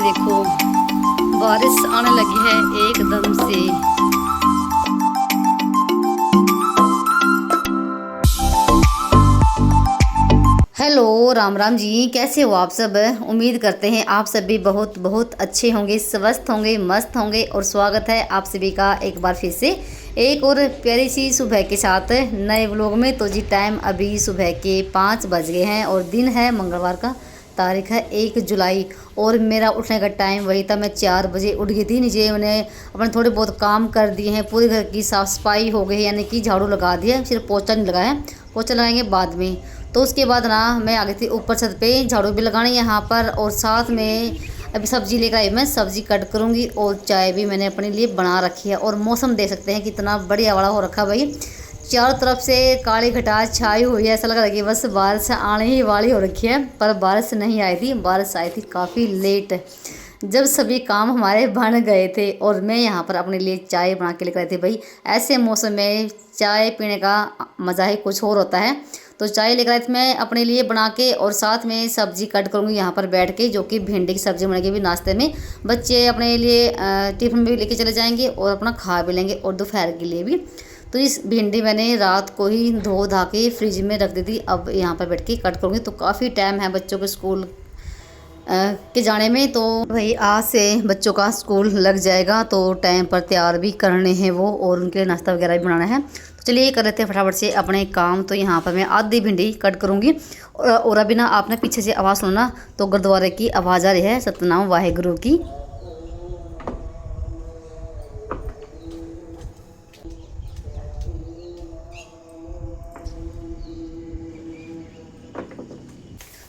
ये देखो बारिश आने लगी है एकदम से। हेलो राम राम जी, कैसे हो आप सब। उम्मीद करते हैं आप सब भी बहुत बहुत अच्छे होंगे, स्वस्थ होंगे, मस्त होंगे। और स्वागत है आप सभी का एक बार फिर से एक और प्यारी सी सुबह के साथ नए व्लॉग में। तो जी टाइम अभी सुबह के 5 बज गए हैं और दिन है मंगलवार का, तारीख है 1 जुलाई। और मेरा उठने का टाइम वही था, मैं 4 बजे उठ गई थी। नीचे मैंने अपने थोड़े बहुत काम कर दिए हैं, पूरे घर की साफ़ सफाई हो गई है, यानी कि झाड़ू लगा दिया, सिर्फ पोछा नहीं लगाया, पोछा लगाएंगे बाद में। तो उसके बाद ना मैं आ गई थी ऊपर छत पे झाड़ू भी लगाने यहाँ पर। और साथ में अभी सब्ज़ी लेकर आई, मैं सब्ज़ी कट करूँगी और चाय भी मैंने अपने लिए बना रखी है। और मौसम देख सकते हैं कितना बढ़िया वाला हो रखा भाई, चारों तरफ से काली घटास छाई हुई है। ऐसा लग रहा है कि बस बारिश आने ही वाली हो रखी है, पर बारिश नहीं आई थी। बारिश आई थी काफ़ी लेट, जब सभी काम हमारे बन गए थे और मैं यहाँ पर अपने लिए चाय बना के लेकर आई थी। भाई ऐसे मौसम में चाय पीने का मज़ा ही कुछ और होता है। तो चाय लेकर आई थी मैं अपने लिए बना के, और साथ में सब्ज़ी कट करूँगी यहाँ पर बैठ के, जो कि भिंडी की सब्ज़ी बनेगी भी नाश्ते में। बच्चे अपने लिए टिफ़िन में भी लेके चले जाएंगे और अपना खा भी लेंगे, और दोपहर के लिए भी। तो इस भिंडी मैंने रात को ही धो धा के फ्रिज में रख दी थी। अब यहाँ पर बैठ के कट करूँगी। तो काफ़ी टाइम है बच्चों के स्कूल के जाने में। तो भाई आज से बच्चों का स्कूल लग जाएगा, तो टाइम पर तैयार भी करने हैं वो, और उनके नाश्ता वगैरह भी बनाना है। तो चलिए कर लेते हैं फटाफट से अपने काम। तो यहाँ पर मैं आधी भिंडी कट करूँगी। और अभी ना आपने पीछे से आवाज़ सुनना, तो गुरुद्वारे की आवाज़ आ रही है, सतनाम वाहेगुरु की।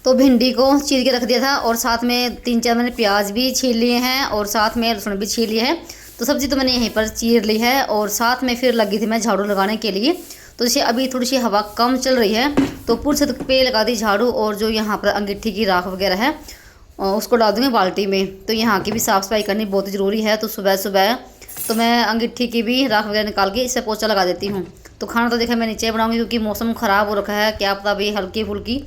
तो भिंडी को चीर के रख दिया था, और साथ में 3-4 मैंने प्याज भी छील लिए हैं, और साथ में लहसुन भी छील लिए हैं। तो सब्ज़ी तो मैंने यहीं पर चीर ली है, और साथ में फिर लगी थी मैं झाड़ू लगाने के लिए। तो जैसे अभी थोड़ी सी हवा कम चल रही है, तो पूरे छत पे लगा दी झाड़ू। और जो यहाँ पर अंगीठी की राख वगैरह है उसको डाल दूँगी बाल्टी में। तो यहाँ की भी साफ़ सफाई करनी बहुत ज़रूरी है। तो सुबह सुबह तो मैं अंगीठी की भी राख वगैरह निकाल के इससे पोछा लगा देती हूँ। तो खाना तो देखा मैं नीचे बनाऊँगी, क्योंकि मौसम ख़राब हो रखा है, क्या पता भाई हल्की फुल्की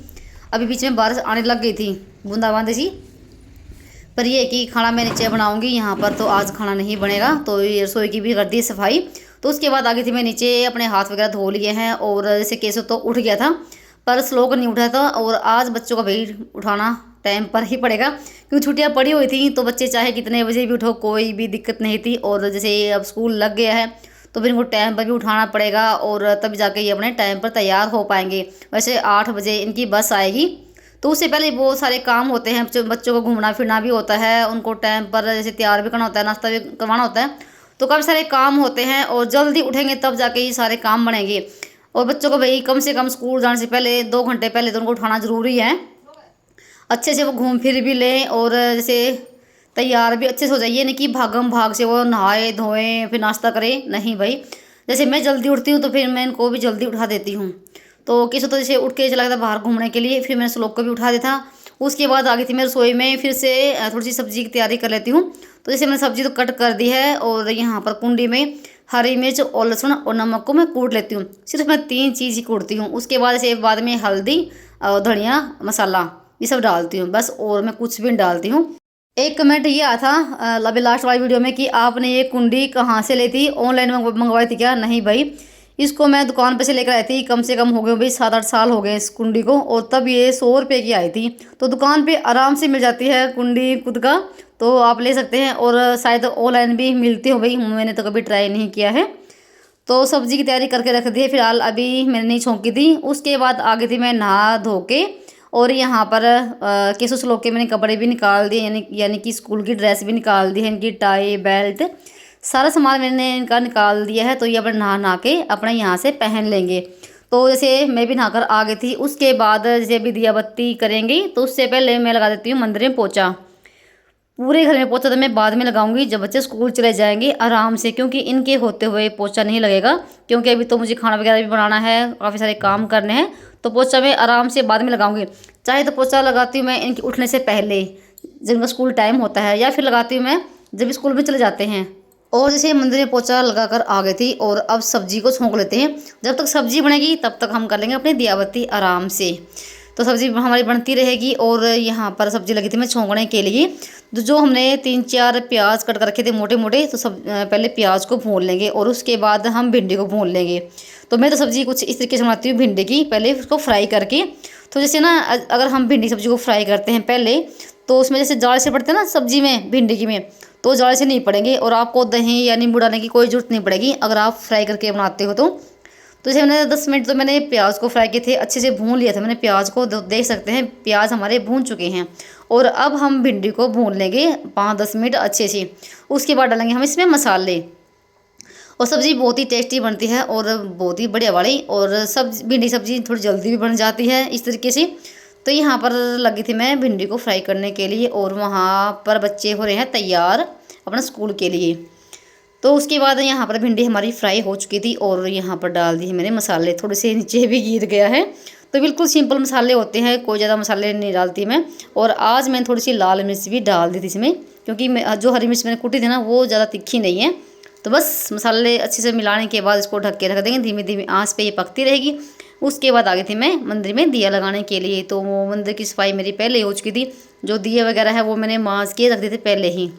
अभी बीच में बारिश आने लग गई थी, बूंदाबांदी सी। पर ये कि खाना मैं नीचे बनाऊंगी यहाँ पर, तो आज खाना नहीं बनेगा। तो ये रसोई की भी कर दी सफाई। तो उसके बाद आ गई थी मैं नीचे, अपने हाथ वगैरह धो लिए हैं। और जैसे केसो तो उठ गया था, पर श्लोक नहीं उठा था। और आज बच्चों का भाई उठाना टाइम पर ही पड़ेगा, क्योंकि छुट्टियाँ पड़ी हुई थी। तो बच्चे चाहे कितने बजे भी उठो, कोई भी दिक्कत नहीं थी। और जैसे अब स्कूल लग गया है, तो फिर इनको टाइम पर भी उठाना पड़ेगा, और तब जाके ये अपने टाइम पर तैयार हो पाएंगे। वैसे 8 बजे इनकी बस आएगी, तो उससे पहले बहुत सारे काम होते हैं। बच्चों को घूमना फिरना भी होता है, उनको टाइम पर जैसे तैयार भी करना होता है, नाश्ता भी करवाना होता है। तो काफ़ी सारे काम होते हैं, और जल्दी उठेंगे तब जाके ये सारे काम बनेंगे। और बच्चों को भाई कम से कम स्कूल जाने से पहले 2 घंटे पहले तो उनको उठाना ज़रूरी है। अच्छे से वो घूम फिर भी लें, और जैसे तैयार भी अच्छे से हो जाइए, नहीं कि भागम भाग से वो नहाए धोएं फिर नाश्ता करें। नहीं भाई, जैसे मैं जल्दी उठती हूँ तो फिर मैं इनको भी जल्दी उठा देती हूँ। तो किसी तो जैसे उठ के चला गया था बाहर घूमने के लिए, फिर मैंने श्लोक को भी उठा दिया था। उसके बाद आ गई थी मैं रसोई में, फिर से थोड़ी सी सब्जी की तैयारी कर लेती हूँ। तो जैसे मैंने सब्जी तो कट कर दी है, और यहाँ पर कुंडी में हरी मिर्च और लहसुन और नमक को मैं कूट लेती हूँ। सिर्फ मैं 3 चीज़ ही कूटती हूँ। उसके बाद जैसे बाद में हल्दी और धनिया मसाला ये सब डालती हूँ बस, और मैं कुछ भी नहीं डालती हूँ। एक कमेंट ये आया था अभी लास्ट वाली वीडियो में कि आपने ये कुंडी कहाँ से ली थी, ऑनलाइन मंगवाई थी क्या। नहीं भाई, इसको मैं दुकान पे से लेकर आई थी। कम से कम हो गए भाई 7-8 साल हो गए इस कुंडी को, और तब ये 100 रुपये की आई थी। तो दुकान पे आराम से मिल जाती है कुंडी खुद का, तो आप ले सकते हैं। और शायद ऑनलाइन भी मिलती हो भाई, मैंने तो कभी ट्राई नहीं किया है। तो सब्ज़ी की तैयारी करके रख दी है फिलहाल, अभी मैंने नहीं छौंकी थी। उसके बाद आ गई थी मैं नहा धो के, और यहाँ पर केसो श्लोक के मैंने कपड़े भी निकाल दिए, यानी कि स्कूल की ड्रेस भी निकाल दी है, इनकी टाई बेल्ट सारा सामान मैंने इनका निकाल दिया है। तो ये अपने नहा के अपने यहाँ से पहन लेंगे। तो जैसे मैं भी नहाकर आ गई थी। उसके बाद जैसे भी दिया बत्ती करेंगी, तो उससे पहले मैं लगा देती हूँ मंदिर में पोछा। पूरे घर में पोछा तो मैं बाद में लगाऊंगी, जब बच्चे स्कूल चले जाएंगे आराम से, क्योंकि इनके होते हुए पोछा नहीं लगेगा। क्योंकि अभी तो मुझे खाना वगैरह भी बनाना है, काफ़ी सारे काम करने हैं। तो पोछा मैं आराम से बाद में लगाऊंगी। चाहे तो पोछा लगाती हूँ मैं इनके उठने से पहले, जब इनका स्कूल टाइम होता है, या फिर लगाती हूँ मैं जब स्कूल में चले जाते हैं। और जैसे मंदिर में पोछा लगाकर आ गई थी, और अब सब्जी को छोंक लेते हैं। जब तक सब्जी बनेगी तब तक हम कर लेंगे अपनी दिया बत्ती आराम से। तो सब्ज़ी हमारी बनती रहेगी। और यहाँ पर सब्ज़ी लगी थी मैं छोंकने के लिए। तो जो हमने 3-4 प्याज कट कर रखे थे मोटे मोटे, तो सब पहले प्याज को भून लेंगे और उसके बाद हम भिंडी को भून लेंगे। तो मैं तो सब्ज़ी कुछ इस तरीके से बनाती हूँ भिंडी की, पहले उसको फ्राई करके। तो जैसे ना अगर हम भिंडी सब्ज़ी को फ्राई करते हैं पहले, तो उसमें जैसे जाल से पड़ते हैं ना सब्ज़ी में भिंडी की में, तो जाल से नहीं पड़ेंगे। और आपको दही या नींबू डालने की कोई ज़रूरत नहीं पड़ेगी अगर आप फ्राई करके बनाते हो तो जैसे मैंने 10 मिनट तो मैंने प्याज को फ्राई किए थे, अच्छे से भून लिया था मैंने प्याज को। देख सकते हैं प्याज हमारे भून चुके हैं। और अब हम भिंडी को भून लेंगे 5-10 मिनट अच्छे से। उसके बाद डालेंगे हम इसमें मसाले। और सब्ज़ी बहुत ही टेस्टी बनती है और बहुत ही बढ़िया वाली। और भिंडी सब्ज़ी थोड़ी जल्दी भी बन जाती है इस तरीके से। तो यहाँ पर लगी थी मैं भिंडी को फ्राई करने के लिए, और वहाँ पर बच्चे हो रहे हैं तैयार अपना स्कूल के लिए। तो उसके बाद यहाँ पर भिंडी हमारी फ्राई हो चुकी थी और यहाँ पर डाल दी है मैंने मसाले। थोड़े से नीचे भी गिर गया है। तो बिल्कुल सिंपल मसाले होते हैं, कोई ज़्यादा मसाले नहीं डालती मैं। और आज मैंने थोड़ी सी लाल मिर्च भी डाल दी थी इसमें, क्योंकि जो हरी मिर्च मैंने कूटी थी ना वो ज़्यादा तीखी नहीं है। तो बस मसाले अच्छे से मिलाने के बाद इसको ढक के रख देंगे, धीमी धीमी आँच पर ये पकती रहेगी। उसके बाद आ गई थी मैं मंदिर में दिया लगाने के लिए। तो वो मंदिर की सफाई मेरी पहले हो चुकी थी। जो दिया वगैरह है वो मैंने माँज के रख दिए थे पहले ही।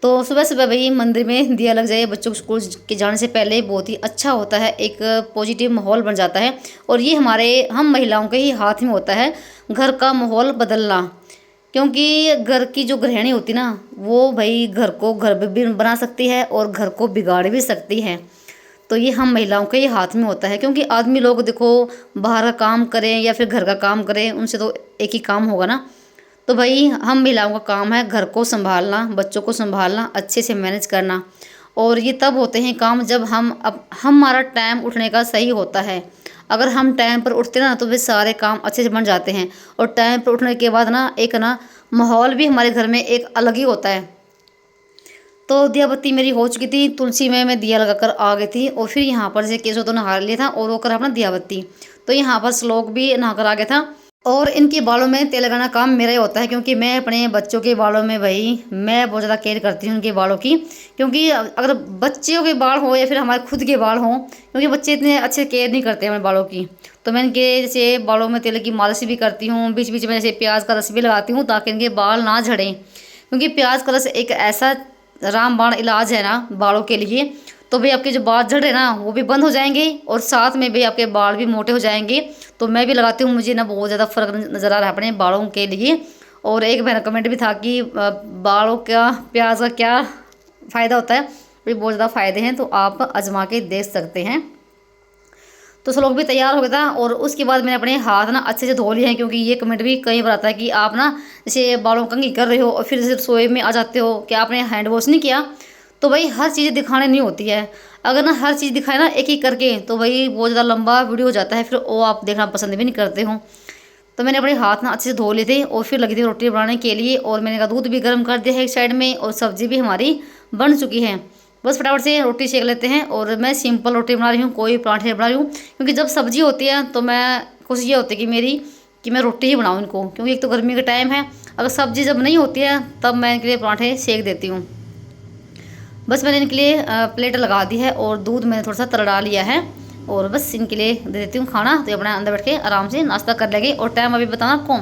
तो सुबह सुबह भाई मंदिर में दिया लग जाए बच्चों को स्कूल के जाने से पहले बहुत ही अच्छा होता है, एक पॉजिटिव माहौल बन जाता है। और ये हम महिलाओं के ही हाथ में होता है घर का माहौल बदलना। क्योंकि घर की जो गृहिणी होती ना, वो भाई घर भी बना सकती है और घर को बिगाड़ भी सकती है। तो ये हम महिलाओं के ही हाथ में होता है। क्योंकि आदमी लोग देखो बाहर का काम करें या फिर घर का काम करें, उनसे तो एक ही काम होगा ना। तो भाई हम महिलाओं का काम है घर को संभालना, बच्चों को संभालना, अच्छे से मैनेज करना। और ये तब होते हैं काम जब हमारा टाइम उठने का सही होता है। अगर हम टाइम पर उठते ना तो वे सारे काम अच्छे से बन जाते हैं। और टाइम पर उठने के बाद ना एक ना माहौल भी हमारे घर में एक अलग ही होता है। तो दिया बत्ती मेरी हो चुकी थी, तुलसी में मैं दिया लगाकर आ गई थी। और फिर यहाँ पर से केसो तो नहा लिया था और वो कर अपना दिया बत्ती। तो यहाँ पर श्लोक भी नहाकर आ गया था। और इनके बालों में तेल लगाना काम मेरा ही होता है, क्योंकि मैं अपने बच्चों के बालों में भाई मैं बहुत ज़्यादा केयर करती हूँ उनके बालों की। क्योंकि अगर बच्चों के बाल हो या फिर हमारे खुद के बाल हों, क्योंकि बच्चे इतने अच्छे केयर नहीं करते हमारे बालों की। तो मैं इनके जैसे बालों में तेल की मालिश भी करती हूँ, बीच बीच में जैसे प्याज का रस भी लगाती हूँ ताकि इनके बाल ना झड़ें। क्योंकि प्याज का रस एक ऐसा रामबाण इलाज है ना बालों के लिए। तो भाई आपके जो बाल झड़ रहे ना वो भी बंद हो जाएंगे और साथ में भी आपके बाल भी मोटे हो जाएंगे। तो मैं भी लगाती हूँ, मुझे ना बहुत ज़्यादा फ़र्क नज़र आ रहा है अपने बालों के लिए। और एक मेरा कमेंट भी था कि बालों का प्याज का क्या फ़ायदा होता है। भाई बहुत ज़्यादा फ़ायदे हैं, तो आप आजमा के देख सकते हैं। तो सब लोग भी तैयार हो गया था। और उसके बाद मैंने अपने हाथ ना अच्छे से धो लिए हैं, क्योंकि ये कमेंट भी कई बार आता है कि आप ना जैसे बालों कंघी कर रहे हो और फिर जैसे रसोई में आ जाते हो कि आपने हैंड वॉश नहीं किया। तो भाई हर चीज़ दिखाने नहीं होती है। अगर ना हर चीज़ दिखाए ना एक एक करके तो भाई बहुत ज़्यादा लंबा वीडियो हो जाता है, फिर वो आप देखना पसंद भी नहीं करते हो। तो मैंने अपने हाथ ना अच्छे से धो लिए थे और फिर लगी थी रोटी बनाने के लिए। और मैंने कहा दूध भी गर्म कर दिया है एक साइड में और सब्ज़ी भी हमारी बन चुकी है। बस फटाफट से रोटी सेक लेते हैं। और मैं सिंपल रोटी बना रही हूँ, कोई पराठे बना रही हूँ। क्योंकि जब सब्ज़ी होती है तो मैं कोशिश ये होती है कि मेरी कि मैं रोटी ही बनाऊँ इनको, क्योंकि एक तो गर्मी का टाइम है। अगर सब्ज़ी जब नहीं होती है तब मैं इनके लिए पराठे सेक देती हूँ। बस मैंने इनके लिए प्लेट लगा दी है और दूध मैंने थोड़ा सा तड़ा लिया है। और बस इनके लिए दे देती हूँ खाना, तो अपने अंदर बैठ के आराम से नाश्ता कर लेंगे। और टाइम अभी बताना आपको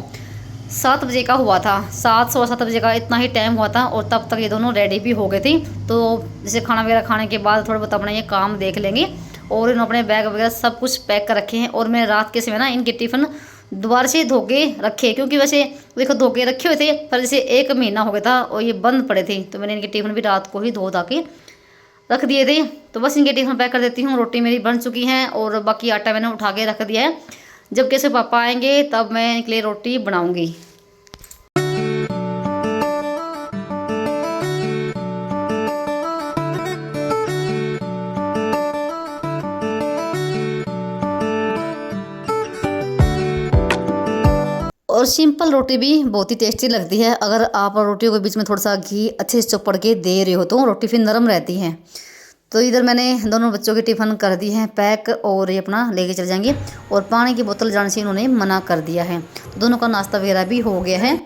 7 बजे का हुआ था, 7-7:15 बजे का इतना ही टाइम हुआ था। और तब तक ये दोनों रेडी भी हो गए थे। तो जैसे खाना वगैरह खाने के बाद थोड़ा बहुत अपना ये काम देख लेंगे। और इन्होंने अपने बैग वगैरह सब कुछ पैक कर रखे हैं। और मैं रात के समय ना इनके टिफ़िन दोबारा से धो के रखे, क्योंकि वैसे देखो धो के रखे हुए थे पर जैसे 1 महीना हो गया था और ये बंद पड़े थे। तो मैंने इनके टिफ़िन भी रात को ही धो धा के रख दिए थे। तो बस इनके टिफ़िन पैक कर देती हूँ। रोटी मेरी बन चुकी है और बाकी आटा मैंने उठा के रख दिया है। जब कैसे पापा आएंगे तब मैं इनके लिए रोटी बनाऊँगी। और सिंपल रोटी भी बहुत ही टेस्टी लगती है। अगर आप रोटियों के बीच में थोड़ा सा घी अच्छे से चौपड़ के दे रहे हो तो रोटी फिर नरम रहती है। तो इधर मैंने दोनों बच्चों के टिफ़िन कर दी हैं पैक और ये अपना लेके चले जाएंगे। और पानी की बोतल जाने से इन्होंने मना कर दिया है। तो दोनों का नाश्ता वगैरह भी हो गया है।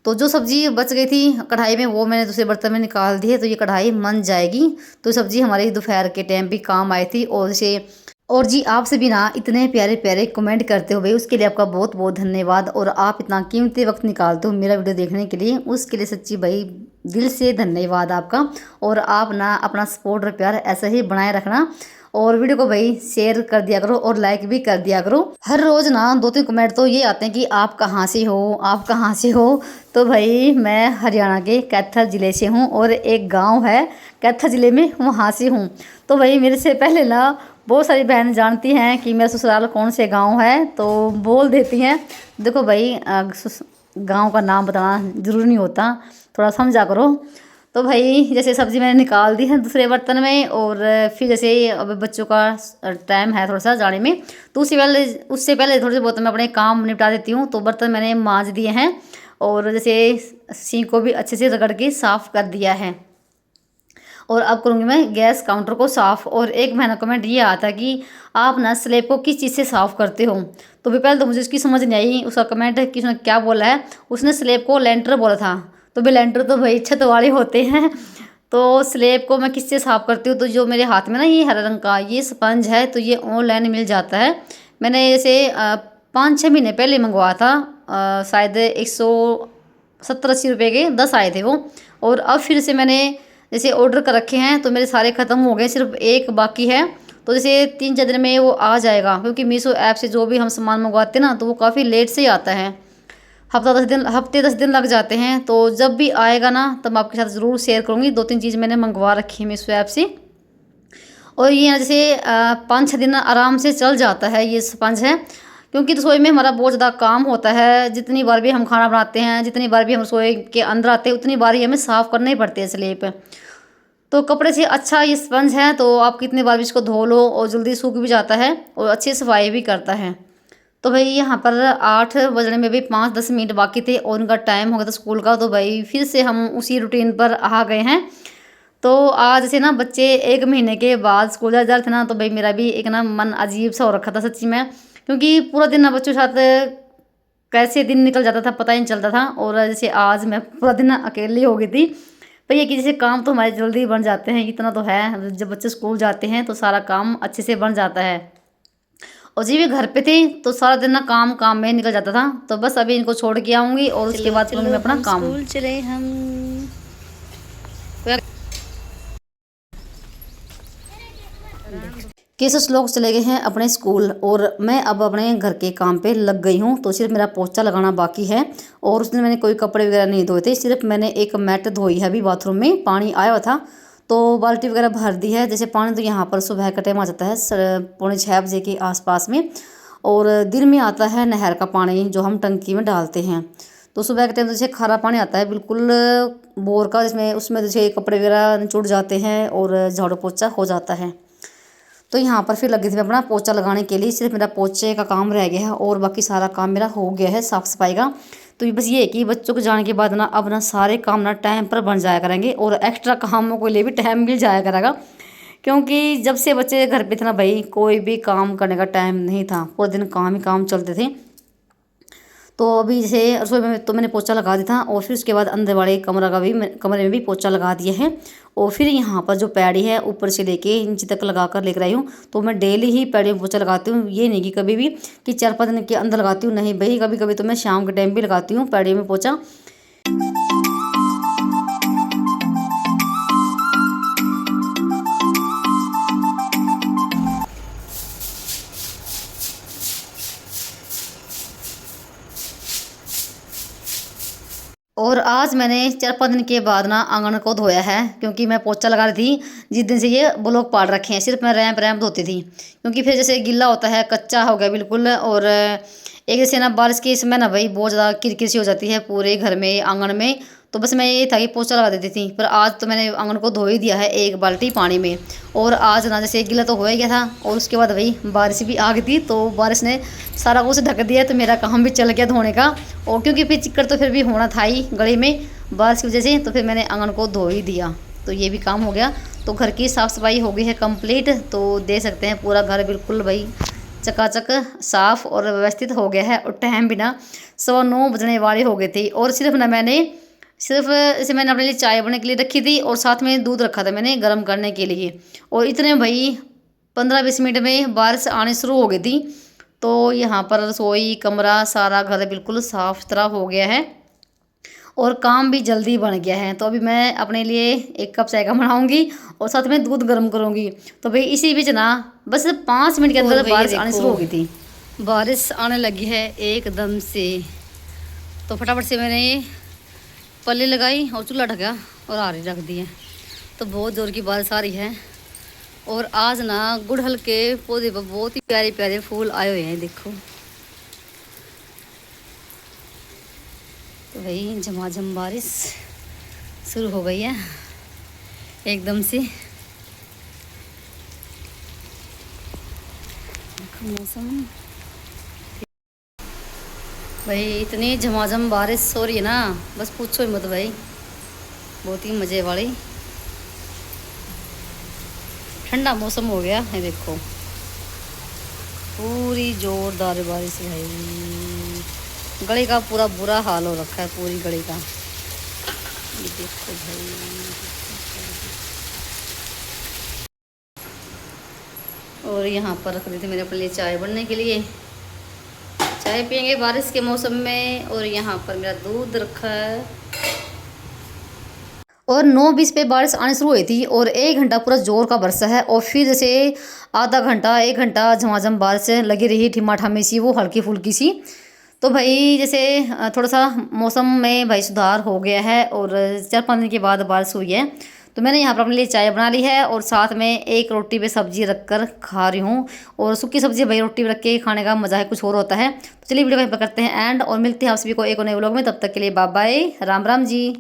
तो जो सब्ज़ी बच गई थी कढ़ाई में वो मैंने दूसरे बर्तन में निकाल दी है। तो ये कढ़ाई मन जाएगी। तो सब्ज़ी हमारी दोपहर के टाइम भी काम आई थी। और जैसे और जी आपसे भी ना इतने प्यारे प्यारे कमेंट करते हो भाई, उसके लिए आपका बहुत बहुत धन्यवाद। और आप इतना कीमती वक्त निकालते हो मेरा वीडियो देखने के लिए, उसके लिए सच्ची भाई दिल से धन्यवाद आपका। और आप ना अपना सपोर्ट और प्यार ऐसा ही बनाए रखना, और वीडियो को भाई शेयर कर दिया करो और लाइक भी कर दिया करो। हर रोज़ ना 2-3 कमेंट तो ये आते हैं कि आप कहाँ से हो, आप कहाँ से हो। तो भाई मैं हरियाणा के कैथल ज़िले से हूँ, और एक गांव है कैथल ज़िले में, वहाँ से हूँ। तो भाई मेरे से पहले ना बहुत सारी बहन जानती हैं कि मेरा ससुराल कौन से गांव है, तो बोल देती हैं। देखो भाई गांव का नाम बताना ज़रूरी नहीं होता, थोड़ा समझा करो। तो भाई जैसे सब्ज़ी मैंने निकाल दी है दूसरे बर्तन में, और फिर जैसे अब बच्चों का टाइम है थोड़ा सा जाने में, तो उससे पहले थोड़े से बहुत मैं अपने काम निपटा देती हूँ। तो बर्तन मैंने मांज दिए हैं, और जैसे सिंक को भी अच्छे से रगड़ के साफ़ कर दिया है। और अब करूँगी मैं गैस काउंटर को साफ़। और एक महीना कमेंट ये आता कि आप ना स्लेब को किस चीज़ से साफ़ करते हो। तो भी पहले तो मुझे उसकी समझ नहीं आई, उसका कमेंट कि उसने क्या बोला है। उसने स्लेब को लेंटर बोला था, तो भाई लेंटर तो भाई छत वाले होते हैं। तो स्लेब को मैं किससे साफ़ करती हूँ, तो जो मेरे हाथ में ना ये हरे रंग का ये स्पंज है, तो ये ऑनलाइन मिल जाता है। मैंने जैसे 5-6 महीने पहले मंगवाया था, शायद 170-80 रुपये के 10 आए थे वो। और अब फिर से मैंने जैसे ऑर्डर कर रखे हैं, तो मेरे सारे ख़त्म हो गए, सिर्फ एक बाकी है। तो जैसे 3-4 दिन में वो आ जाएगा, क्योंकि मीशो ऐप से जो भी हम सामान मंगवाते हैं ना, तो वो काफ़ी लेट से ही आता है। हफ्ते 10 दिन लग जाते हैं। तो जब भी आएगा ना, तब मैं आपके साथ ज़रूर शेयर करूँगी। 2-3 चीज़ मैंने मंगवा रखी है मीशो ऐप से। और ये ना जैसे 5-6 दिन आराम से चल जाता है ये स्पंज है, क्योंकि रसोई में हमारा बहुत ज़्यादा काम होता है। जितनी बार भी हम खाना बनाते हैं, जितनी बार भी हम रसोई के अंदर आते हैं, उतनी बार ही हमें साफ़ करने ही पड़ते हैं स्लेब। तो कपड़े से अच्छा ये स्पंज है, तो आप कितनी बार भी इसको धो लो और जल्दी सूख भी जाता है, और अच्छी सफाई भी करता है। तो भाई यहाँ पर 8 बजने में भी 5-10 मिनट बाकी थे, और उनका टाइम हो गया था स्कूल का। तो भाई फिर से हम उसी रूटीन पर आ गए हैं। तो आज से ना बच्चे 1 महीने के बाद स्कूल जा रहे थे ना, तो भाई मेरा भी एक ना मन अजीब सा हो रखा था सच्ची में, क्योंकि पूरा दिन ना बच्चों के साथ कैसे दिन निकल जाता था पता ही नहीं चलता था। और जैसे आज मैं पूरा दिन अकेली हो गई थी। पर ये कि जैसे काम तो हमारे जल्दी बन जाते हैं, इतना तो है, जब बच्चे स्कूल जाते हैं तो सारा काम अच्छे से बन जाता है। और जी भी घर पे थी, तो सारा दिन ना काम काम में निकल जाता था। तो बस अभी इनको छोड़ के आऊँगी, और उसके बाद करूँगी मैं अपना काम। स्कूल चले हम। केसस लोग चले गए हैं अपने स्कूल, और मैं अब अपने घर के काम पे लग गई हूँ। तो सिर्फ मेरा पोछा लगाना बाकी है, और उसने मैंने कोई कपड़े वगैरह नहीं धोए थे, सिर्फ मैंने एक मैट धोई है। अभी बाथरूम में पानी आया हुआ था, तो बाल्टी वगैरह भर दी है। जैसे पानी तो यहाँ पर सुबह का टाइम आ जाता है 5:45 बजे के आसपास में, और दिन में आता है नहर का पानी जो हम टंकी में डालते हैं। तो सुबह के टाइम जैसे खारा पानी आता है बिल्कुल बोर का, जिसमें उसमें जैसे कपड़े वगैरह छूट जाते हैं और झाड़ू पोछा हो जाता है। तो यहाँ पर फिर लगी थी मैं अपना पोछा लगाने के लिए। सिर्फ मेरा पोछे का काम रह गया है, और बाकी सारा काम मेरा हो गया है साफ़ सफाई का। तो बस ये है कि बच्चों के जाने के बाद ना अब ना सारे काम ना टाइम पर बन जाया करेंगे, और एक्स्ट्रा कामों के लिए भी टाइम मिल जाया करेगा। क्योंकि जब से बच्चे घर पे थे ना भाई, कोई भी काम करने का टाइम नहीं था, पूरे दिन काम ही काम चलते थे। तो अभी जैसे रसोई में तो मैंने पोछा लगा दिया था, और फिर उसके बाद अंदर वाले कमरे में भी पोछा लगा दिया है। और फिर यहाँ पर जो पैड़ी है ऊपर से लेके नीचे तक लगा कर लेकर आई हूँ। तो मैं डेली ही पैड़ी में पोछा लगाती हूँ, ये नहीं कि कभी भी कि 4-5 दिन के अंदर लगाती हूँ, नहीं भाई, कभी कभी तो मैं शाम के टाइम भी लगाती हूँ पैड़ी में पोछा। और आज मैंने 4-5 दिन के बाद ना आंगन को धोया है, क्योंकि मैं पोछा लगा रही थी जिस दिन से ये ब्लॉक पाड़ रखे हैं। सिर्फ मैं रैंप रैंप धोती थी, क्योंकि फिर जैसे गिल्ला होता है, कच्चा हो गया बिल्कुल। और एक जैसे ना बारिश के समय ना भाई बहुत ज़्यादा किरकिर सी हो जाती है पूरे घर में, आंगन में। तो बस मैं ये था कि पोछा लगा देती थी, पर आज तो मैंने आंगन को धो ही दिया है 1 बाल्टी पानी में। और आज ना जैसे गिला तो हो ही गया था, और उसके बाद भाई बारिश भी आ गई थी, तो बारिश ने सारा कुछ ढक दिया, तो मेरा काम भी चल गया धोने का। और क्योंकि फिर चिक्कड़ तो फिर भी होना था ही गली में बारिश की वजह से, तो फिर मैंने आंगन को धो ही दिया, तो ये भी काम हो गया। तो घर की साफ़ सफाई हो गई है कंप्लीट। तो दे सकते हैं पूरा घर बिल्कुल भाई चकाचक साफ़ और व्यवस्थित हो गया है। और टाइम भी ना 9:15 बजने वाले हो गए थे। और सिर्फ इसे मैंने अपने लिए चाय बनाने के लिए रखी थी, और साथ में दूध रखा था मैंने गर्म करने के लिए। और इतने भाई 15-20 मिनट में बारिश आनी शुरू हो गई थी। तो यहाँ पर रसोई कमरा सारा घर बिल्कुल साफ़ सुथरा हो गया है और काम भी जल्दी बन गया है। तो अभी मैं अपने लिए 1 कप चाय का बनाऊंगी और साथ में दूध गर्म करूंगी। तो भाई इसी बीच ना बस 5 मिनट के अंदर बारिश आनी शुरू हो गई थी। बारिश आने लगी है एकदम से। तो फटाफट से मैंने ये पल्ली लगाई और चूल्हा ढका और आरी रख दी है। तो बहुत ज़ोर की बारिश आ रही है। और आज ना गुड़हल के पौधे पर बहुत ही प्यारे प्यारे फूल आए हुए हैं, देखो। तो भाई झमाझम बारिश शुरू हो गई है एकदम से। देखो मौसम भाई, इतनी झमाझम बारिश हो रही है ना, बस पूछो ही मत भाई, बहुत ही मज़े वाली ठंडा मौसम हो गया है। देखो पूरी जोरदार बारिश भाई, गली का पूरा बुरा हाल हो रखा है, पूरी गली का। ये देखो भाई, और यहाँ पर रख दी थी मैंने अपने लिए चाय बनने के लिए। चाय पियेंगे बारिश के मौसम में। और यहाँ पर मेरा दूध रखा है। और 9:20 पे बारिश आनी शुरू हुई थी और 1 घंटा पूरा जोर का बरसा है। और फिर जैसे आधा घंटा 1 घंटा झमाझम बारिश लगी रही, ठिमा ठामी सी, वो हल्की फुल्की सी। तो भाई जैसे थोड़ा सा मौसम में भाई सुधार हो गया है और 4-5 दिन के बाद बारिश हुई है। तो मैंने यहाँ पर अपने लिए चाय बना ली है और साथ में एक रोटी पे सब्जी रख कर खा रही हूँ। और सूखी सब्जी भाई रोटी रख के खाने का मज़ा है कुछ और होता है। तो चलिए वीडियो को यहाँ पर करते हैं एंड, और मिलते हैं आप सभी को एक और नए व्लॉग में। तब तक के लिए बाय बाय, राम राम जी।